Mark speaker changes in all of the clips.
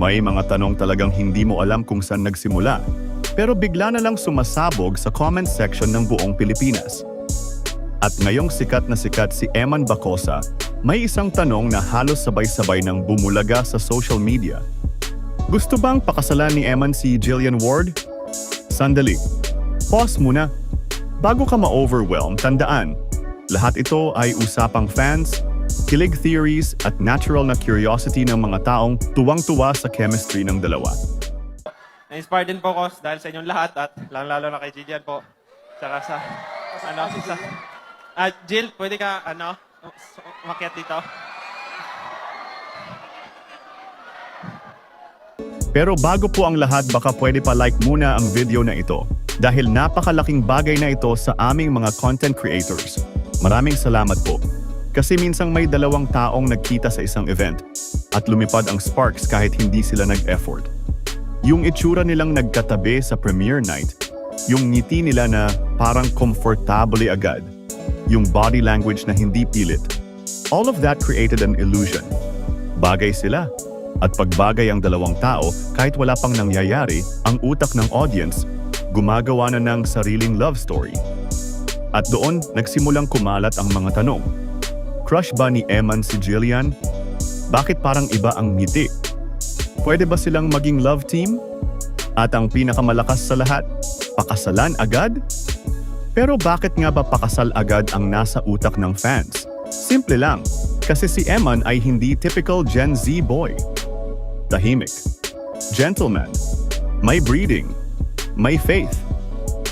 Speaker 1: May mga tanong talagang hindi mo alam kung saan nagsimula, pero bigla na lang sumasabog sa comment section ng buong Pilipinas. At ngayong sikat na sikat si Eman Bacosa, may isang tanong na halos sabay-sabay nang bumulaga sa social media. Gusto bang pakasalan ni Eman si Jillian Ward? Sandali. Pause muna. Bago ka ma-overwhelm, tandaan, lahat ito ay usapang fans, kilig theories at natural na curiosity ng mga taong tuwang-tuwa sa chemistry ng dalawa.
Speaker 2: Na-inspire din po ako dahil sa inyong lahat at lalo na kay Jillian po. Tsaka sa, Jill, pwede ka, umakyat dito?
Speaker 1: Pero bago po ang lahat, baka pwede pa like muna ang video na ito dahil napakalaking bagay na ito sa aming mga content creators. Maraming salamat po. Kasi minsang may dalawang taong nagkita sa isang event at lumipad ang sparks kahit hindi sila nag-effort. Yung itsura nilang nagkatabi sa premiere night, yung ngiti nila na parang comfortably agad, yung body language na hindi pilit. All of that created an illusion. Bagay sila. At pagbagay ang dalawang tao, kahit wala pang nangyayari, ang utak ng audience gumagawa na ng sariling love story. At doon, nagsimulang kumalat ang mga tanong. Crush ba ni Eman si Jillian? Bakit parang iba ang ngiti? Pwede ba silang maging love team? At ang pinakamalakas sa lahat, pakasalan agad? Pero bakit nga ba pakasal agad ang nasa utak ng fans? Simple lang, kasi si Eman ay hindi typical Gen Z boy. Tahimik, gentleman, may breeding, may faith,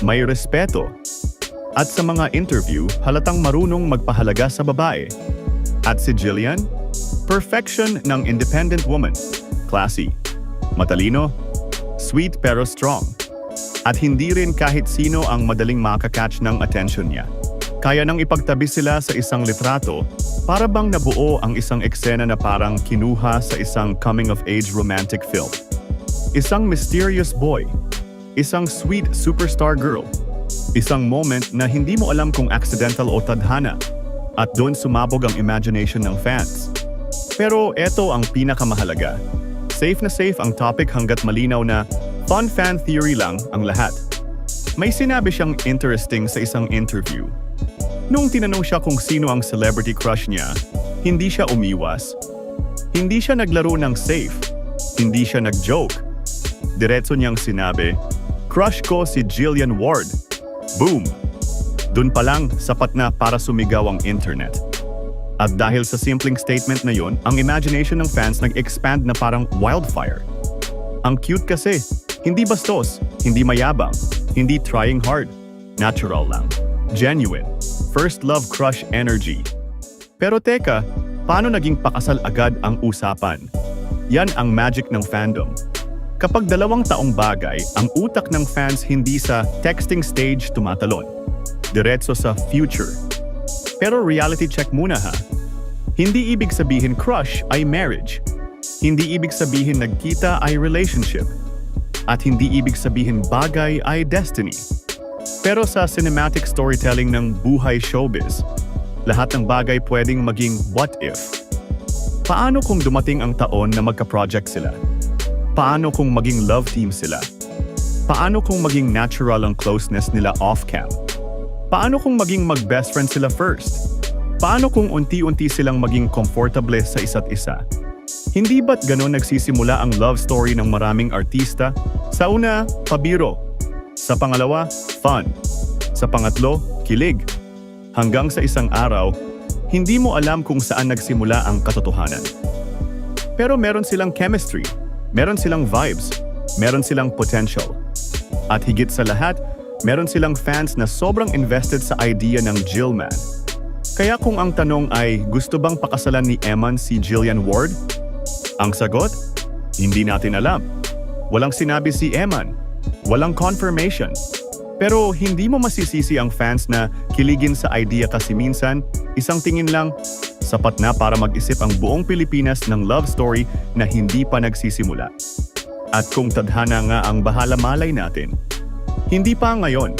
Speaker 1: may respeto. At sa mga interview, halatang marunong magpahalaga sa babae. At si Jillian, perfection ng independent woman. Classy, matalino, sweet pero strong. At hindi rin kahit sino ang madaling makakatch ng attention niya. Kaya nang ipagtabi sila sa isang litrato, para bang nabuo ang isang eksena na parang kinuha sa isang coming-of-age romantic film. Isang mysterious boy, isang sweet superstar girl, isang moment na hindi mo alam kung accidental o tadhana, at doon sumabog ang imagination ng fans. Pero eto ang pinakamahalaga. Safe na safe ang topic hanggat malinaw na fun fan theory lang ang lahat. May sinabi siyang interesting sa isang interview. Nung tinanong siya kung sino ang celebrity crush niya, hindi siya umiwas. Hindi siya naglaro ng safe. Hindi siya nag-joke. Diretso niyang sinabi, "Crush ko si Jillian Ward." Boom! Dun pa lang, sapat na para sumigaw ang internet. At dahil sa simpleng statement na yon, ang imagination ng fans nag-expand na parang wildfire. Ang cute kasi, hindi bastos, hindi mayabang, hindi trying hard. Natural lang. Genuine. First love crush energy. Pero teka, paano naging pakasal agad ang usapan? Yan ang magic ng fandom. Kapag dalawang taong bagay, ang utak ng fans hindi sa texting stage tumatalon. Diretso sa future. Pero reality check muna ha. Hindi ibig sabihin crush ay marriage. Hindi ibig sabihin nagkita ay relationship. At hindi ibig sabihin bagay ay destiny. Pero sa cinematic storytelling ng buhay showbiz, lahat ng bagay pwedeng maging what if. Paano kung dumating ang taon na magka-project sila? Paano kung maging love team sila? Paano kung maging natural ang closeness nila off-cam? Paano kung maging mag-best friend sila first? Paano kung unti-unti silang maging comfortable sa isa't isa? Hindi ba't ganon nagsisimula ang love story ng maraming artista? Sa una, pabiro. Sa pangalawa, fun. Sa pangatlo, kilig. Hanggang sa isang araw, hindi mo alam kung saan nagsimula ang katotohanan. Pero meron silang chemistry, meron silang vibes, meron silang potential. At higit sa lahat, meron silang fans na sobrang invested sa idea ng Jillman. Kaya kung ang tanong ay, gusto bang pakasalan ni Eman si Jillian Ward? Ang sagot? Hindi natin alam. Walang sinabi si Eman. Walang confirmation. Pero hindi mo masisisi ang fans na kiligin sa idea kasi minsan, isang tingin lang, sapat na para mag-isip ang buong Pilipinas ng love story na hindi pa nagsisimula. At kung tadhana nga ang bahala malay natin, hindi pa ngayon,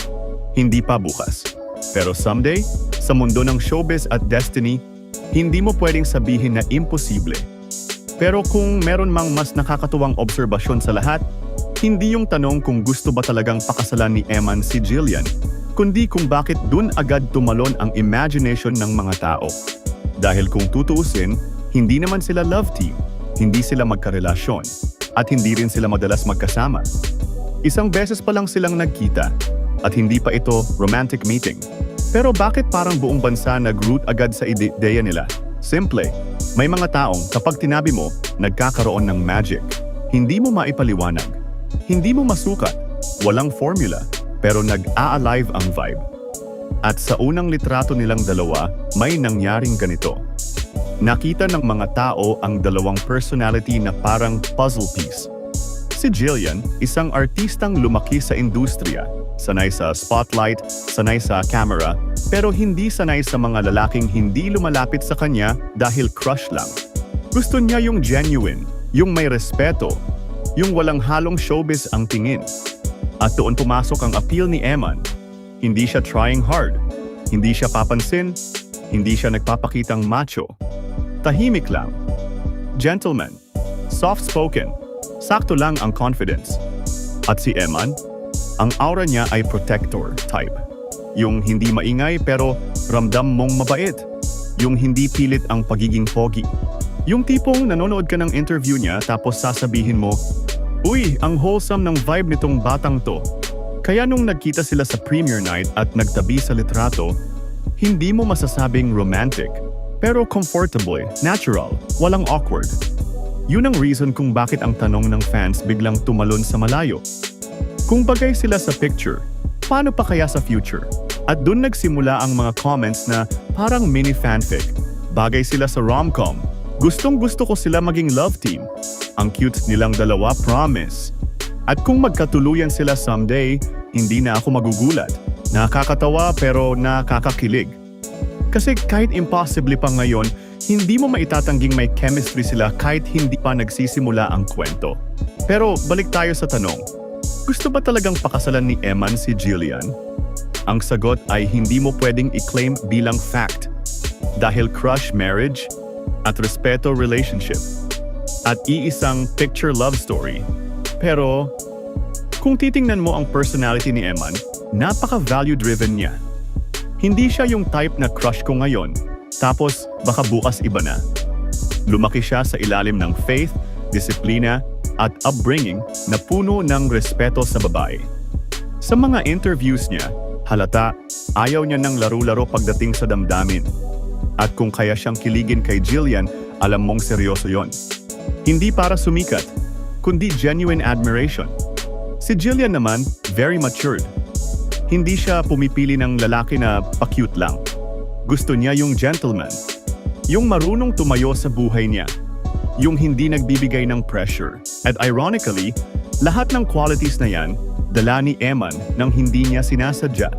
Speaker 1: hindi pa bukas. Pero someday, sa mundo ng showbiz at destiny, hindi mo pwedeng sabihin na imposible. Pero kung meron mang mas nakakatuwang obserbasyon sa lahat, hindi yung tanong kung gusto ba talagang pakasalan ni Eman si Jillian, kundi kung bakit dun agad tumalon ang imagination ng mga tao. Dahil kung tutuusin, hindi naman sila love team, hindi sila magkarelasyon, at hindi rin sila madalas magkasama. Isang beses pa lang silang nagkita, at hindi pa ito romantic meeting. Pero bakit parang buong bansa nag-root agad sa ideya nila? Simple, may mga taong kapag tinabi mo, nagkakaroon ng magic. Hindi mo maipaliwanag, hindi mo masukat, walang formula, pero nag-a-alive ang vibe. At sa unang litrato nilang dalawa, may nangyaring ganito. Nakita ng mga tao ang dalawang personality na parang puzzle piece. Si Jillian, isang artistang lumaki sa industriya, sanay sa spotlight, sanay sa camera, pero hindi sanay sa mga lalaking hindi lumalapit sa kanya dahil crush lang. Gusto niya yung genuine, yung may respeto, yung walang halong showbiz ang tingin. At doon pumasok ang appeal ni Eman. Hindi siya trying hard, hindi siya papansin, hindi siya nagpapakitang macho. Tahimik lang. Gentleman, soft-spoken, sakto lang ang confidence. At si Eman, ang aura niya ay protector type. Yung hindi maingay pero ramdam mong mabait. Yung hindi pilit ang pagiging pogi. Yung tipong nanonood ka ng interview niya tapos sasabihin mo, "Uy, ang wholesome ng vibe nitong batang to." Kaya nung nagkita sila sa premiere night at nagtabi sa litrato, hindi mo masasabing romantic, pero comfortable, natural, walang awkward. Yun ang reason kung bakit ang tanong ng fans biglang tumalon sa malayo. Kung bagay sila sa picture, paano pa kaya sa future? At dun nagsimula ang mga comments na parang mini fanfic. Bagay sila sa rom-com. Gustong-gusto ko sila maging love team. Ang cute nilang dalawa, promise. At kung magkatuluyan sila someday, hindi na ako magugulat. Nakakatawa pero nakakakilig. Kasi kahit impossible pa ngayon, hindi mo maitatangging may chemistry sila kahit hindi pa nagsisimula ang kwento. Pero balik tayo sa tanong. Gusto ba talagang pakasalan ni Eman si Jillian? Ang sagot ay hindi mo pwedeng i-claim bilang fact. Dahil crush marriage at respeto relationship at iisang picture love story. Pero kung titingnan mo ang personality ni Eman, napaka-value-driven niya. Hindi siya yung type na crush ko ngayon, tapos baka bukas iba na. Lumaki siya sa ilalim ng faith, disiplina, at upbringing na puno ng respeto sa babae. Sa mga interviews niya, halata, ayaw niya ng laro-laro pagdating sa damdamin. At kung kaya siyang kiligin kay Jillian, alam mong seryoso yon. Hindi para sumikat, kundi genuine admiration. Si Jillian naman, very matured. Hindi siya pumipili ng lalaki na pa-cute lang. Gusto niya yung gentleman. Yung marunong tumayo sa buhay niya. Yung hindi nagbibigay ng pressure. At ironically, lahat ng qualities na yan, dala ni Eman nang hindi niya sinasadya.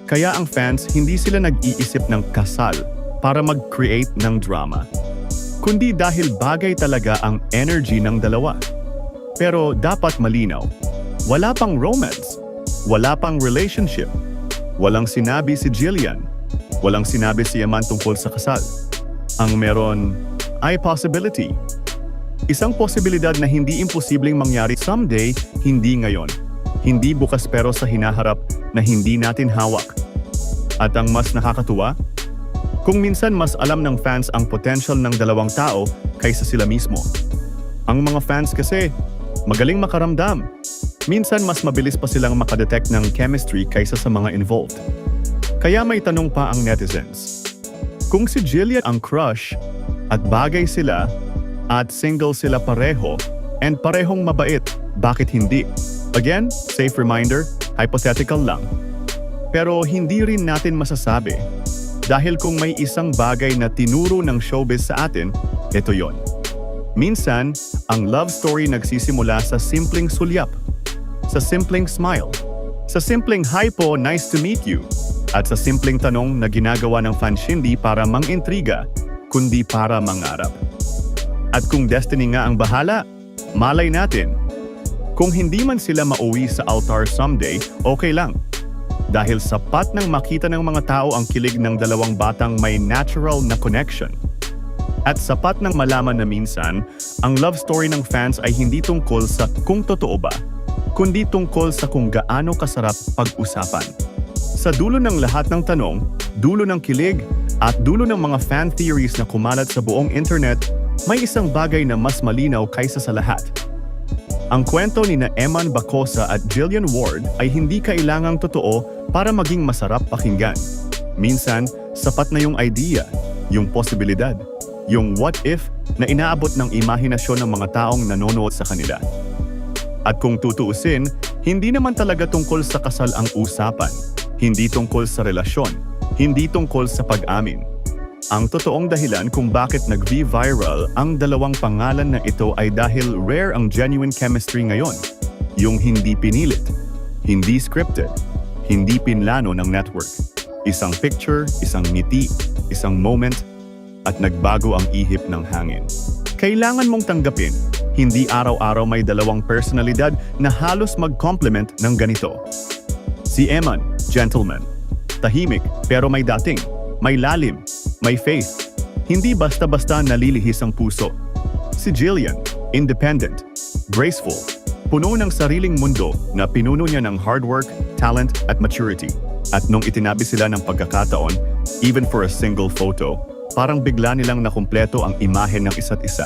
Speaker 1: Kaya ang fans, hindi sila nag-iisip ng kasal para mag-create ng drama. Kundi dahil bagay talaga ang energy ng dalawa. Pero dapat malinaw, wala pang romance, wala pang relationship, walang sinabi si Jillian, walang sinabi si Eman tungkol sa kasal. Ang meron ay possibility. Isang posibilidad na hindi imposibleng mangyari someday, hindi ngayon. Hindi bukas pero sa hinaharap na hindi natin hawak. At ang mas nakakatuwa, kung minsan mas alam ng fans ang potential ng dalawang tao kaysa sila mismo. Ang mga fans kasi, magaling makaramdam. Minsan mas mabilis pa silang makadetect ng chemistry kaysa sa mga involved. Kaya may tanong pa ang netizens. Kung si Jillian ang crush, at bagay sila, at single sila pareho, and parehong mabait, bakit hindi? Again, safe reminder, hypothetical lang. Pero hindi rin natin masasabi. Dahil kung may isang bagay na tinuro ng showbiz sa atin, ito yon. Minsan, ang love story nagsisimula sa simpleng sulyap, sa simpleng smile, sa simpleng hi po, nice to meet you, at sa simpleng tanong na ginagawa ng fans hindi para mang-intriga, kundi para mangarap. At kung destiny nga ang bahala, malay natin. Kung hindi man sila mauwi sa altar someday, okay lang. Dahil sapat nang makita ng mga tao ang kilig ng dalawang batang may natural na connection. At sapat ng malaman na minsan, ang love story ng fans ay hindi tungkol sa kung totoo ba, kundi tungkol sa kung gaano kasarap pag-usapan. Sa dulo ng lahat ng tanong, dulo ng kilig, at dulo ng mga fan theories na kumalat sa buong internet, may isang bagay na mas malinaw kaysa sa lahat. Ang kwento ni na Eman Bacosa at Jillian Ward ay hindi kailangang totoo para maging masarap pakinggan. Minsan, sapat na yung idea, yung posibilidad, yung what if na inaabot ng imahinasyon ng mga taong nanonood sa kanila. At kung tutuusin, hindi naman talaga tungkol sa kasal ang usapan, hindi tungkol sa relasyon, hindi tungkol sa pag-amin. Ang totoong dahilan kung bakit nag-viral ang dalawang pangalan na ito ay dahil rare ang genuine chemistry ngayon. Yung hindi pinilit, hindi scripted, hindi pinlano ng network. Isang picture, isang ngiti, isang moment, at nagbago ang ihip ng hangin. Kailangan mong tanggapin, hindi araw-araw may dalawang personalidad na halos mag-complement ng ganito. Si Eman, gentleman. Tahimik pero may dating, may lalim, may faith. Hindi basta-basta nalilihis ang puso. Si Jillian, independent, graceful, puno ng sariling mundo na pinuno niya ng hard work, talent at maturity. At nung itinabi sila ng pagkakataon, even for a single photo, parang bigla nilang nakumpleto ang imahe ng isa't isa.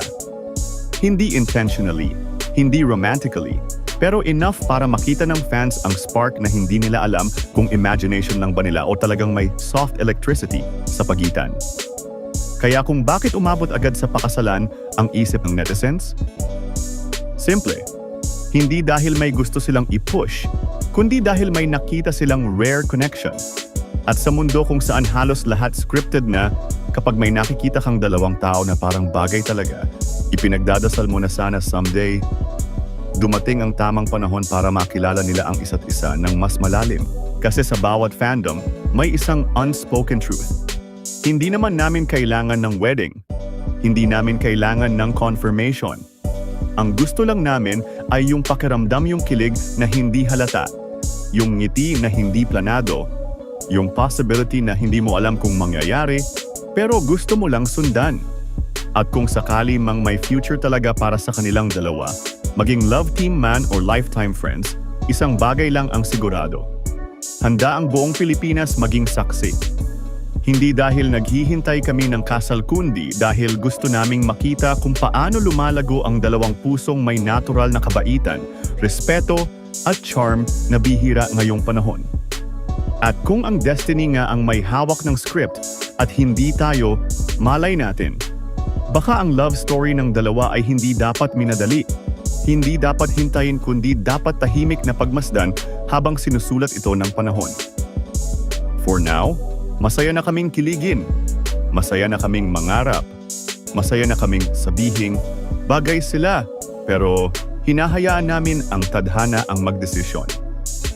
Speaker 1: Hindi intentionally, hindi romantically, pero enough para makita ng fans ang spark na hindi nila alam kung imagination lang ba nila o talagang may soft electricity sa pagitan. Kaya kung bakit umabot agad sa pakasalan ang isip ng netizens? Simple, hindi dahil may gusto silang i-push, kundi dahil may nakita silang rare connection. At sa mundo kung saan halos lahat scripted na, kapag may nakikita kang dalawang tao na parang bagay talaga, ipinagdadasal mo na sana someday, dumating ang tamang panahon para makilala nila ang isa't isa ng mas malalim. Kasi sa bawat fandom, may isang unspoken truth. Hindi naman namin kailangan ng wedding. Hindi namin kailangan ng confirmation. Ang gusto lang namin ay yung pakiramdam, yung kilig na hindi halata, yung ngiti na hindi planado, yung possibility na hindi mo alam kung mangyayari, pero gusto mo lang sundan. At kung sakali mang may future talaga para sa kanilang dalawa, maging love team man or lifetime friends, isang bagay lang ang sigurado. Handa ang buong Pilipinas maging saksi. Hindi dahil naghihintay kami ng kasal kundi dahil gusto naming makita kung paano lumalago ang dalawang pusong may natural na kabaitan, respeto at charm na bihira ngayong panahon. At kung ang destiny nga ang may hawak ng script at hindi tayo, malay natin. Baka ang love story ng dalawa ay hindi dapat minadali. Hindi dapat hintayin kundi dapat tahimik na pagmasdan habang sinusulat ito ng panahon. For now, masaya na kaming kiligin. Masaya na kaming mangarap. Masaya na kaming sabihing, bagay sila. Pero hinahayaan namin ang tadhana ang magdesisyon.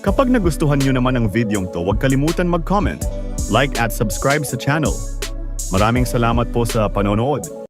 Speaker 1: Kapag nagustuhan nyo naman ang videong to, huwag kalimutan mag-comment, like at subscribe sa channel. Maraming salamat po sa panonood.